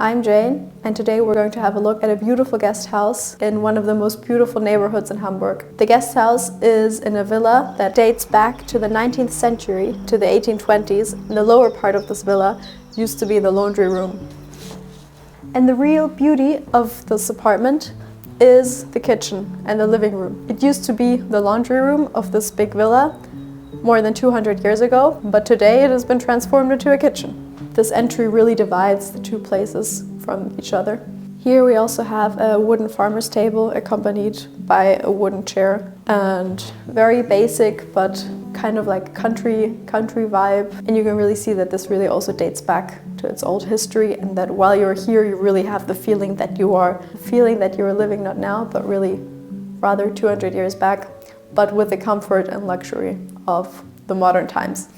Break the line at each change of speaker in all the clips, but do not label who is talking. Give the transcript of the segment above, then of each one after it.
I'm Jane, and today we're going to have a look at a beautiful guest house in one of the most beautiful neighborhoods in Hamburg. The guest house is in a villa that dates back to the 19th century, to the 1820s. And the lower part of this villa used to be the laundry room. And the real beauty of this apartment is the kitchen and the living room. It used to be the laundry room of this big villa more than 200 years ago, but today it has been transformed into a kitchen. This entry really divides the two places from each other. Here we also have a wooden farmer's table accompanied by a wooden chair, and very basic but kind of like country vibe. And you can really see that this really also dates back to its old history, and that while you're here you really have the feeling that you are living not now but really rather 200 years back, but with the comfort and luxury of the modern times.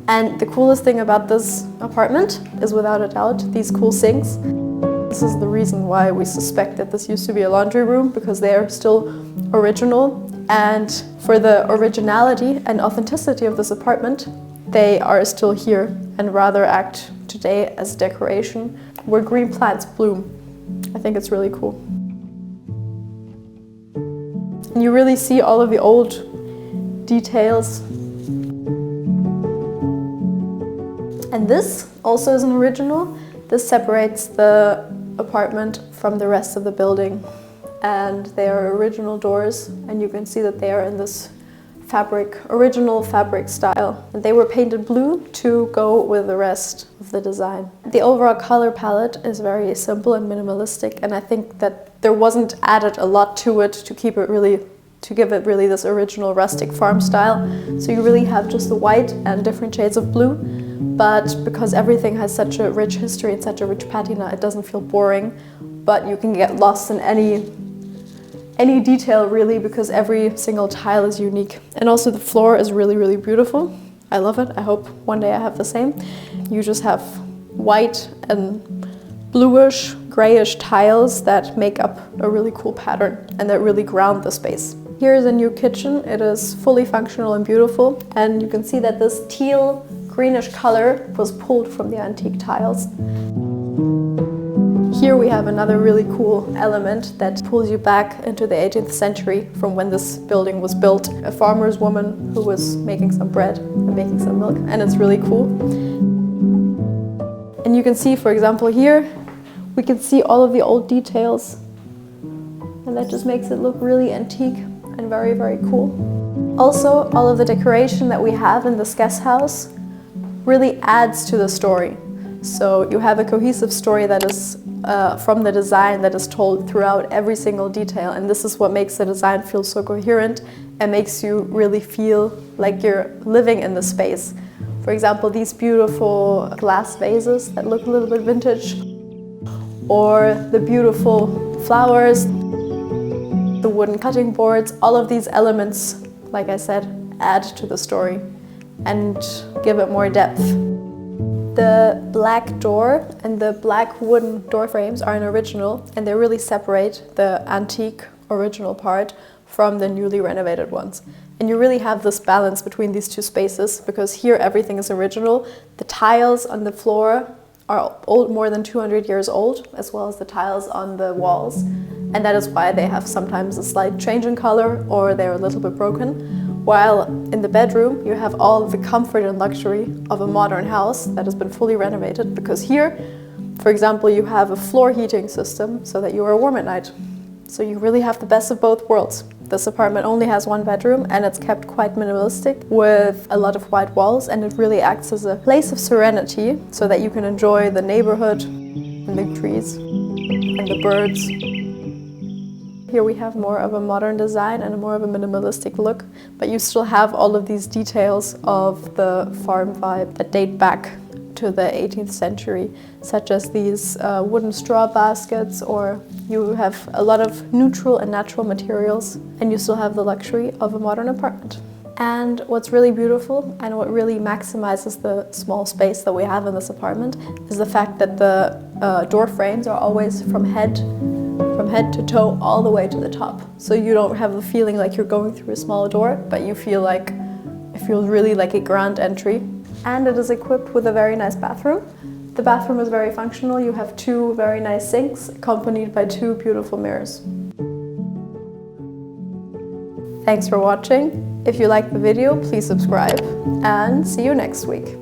And the coolest thing about this apartment is without a doubt these cool sinks. This is the reason why we suspect that this used to be a laundry room, because they are still original. And for the originality and authenticity of this apartment, they are still here and rather act today as decoration where green plants bloom. I think it's really cool. And you really see all of the old details. And this also is an original. This separates the apartment from the rest of the building. And they are original doors, and you can see that they are in this original fabric style. And they were painted blue to go with the rest of the design. The overall color palette is very simple and minimalistic, and I think that there wasn't added a lot to it to give it really this original rustic farm style. So you really have just the white and different shades of blue. But because everything has such a rich history and such a rich patina, it doesn't feel boring. But you can get lost in any detail really, because every single tile is unique. And also the floor is really, really beautiful. I love it. I hope one day I have the same. You just have white and bluish, grayish tiles that make up a really cool pattern and that really ground the space. Here is a new kitchen. It is fully functional and beautiful. And you can see that this teal greenish color was pulled from the antique tiles. Here we have another really cool element that pulls you back into the 18th century from when this building was built. A farmer's woman who was making some bread and making some milk, and it's really cool. And you can see, for example, here we can see all of the old details, and that just makes it look really antique and very, very cool. Also, all of the decoration that we have in this guest house really adds to the story. So you have a cohesive story that is from the design that is told throughout every single detail, and this is what makes the design feel so coherent and makes you really feel like you're living in the space. For example, these beautiful glass vases that look a little bit vintage, or the beautiful flowers, the wooden cutting boards. All of these elements, like I said, add to the story and give it more depth. The black door and the black wooden door frames are an original, and they really separate the antique original part from the newly renovated ones. And you really have this balance between these two spaces, because here everything is original. The tiles on the floor are more than 200 years old, as well as the tiles on the walls. And that is why they have sometimes a slight change in color, or they're a little bit broken. While in the bedroom, you have all the comfort and luxury of a modern house that has been fully renovated, because here, for example, you have a floor heating system so that you are warm at night. So you really have the best of both worlds. This apartment only has one bedroom, and it's kept quite minimalistic with a lot of white walls, and it really acts as a place of serenity so that you can enjoy the neighborhood and the trees and the birds. Here we have more of a modern design and more of a minimalistic look, but you still have all of these details of the farm vibe that date back to the 18th century, such as these wooden straw baskets, or you have a lot of neutral and natural materials, and you still have the luxury of a modern apartment. And what's really beautiful and what really maximizes the small space that we have in this apartment is the fact that the door frames are always from head to toe all the way to the top. So you don't have the feeling like you're going through a small door, but you feel like it feels really like a grand entry. And it is equipped with a very nice bathroom The bathroom is very functional. You have two very nice sinks accompanied by two beautiful mirrors. Thanks for watching. If you liked the video, please subscribe and see you next week.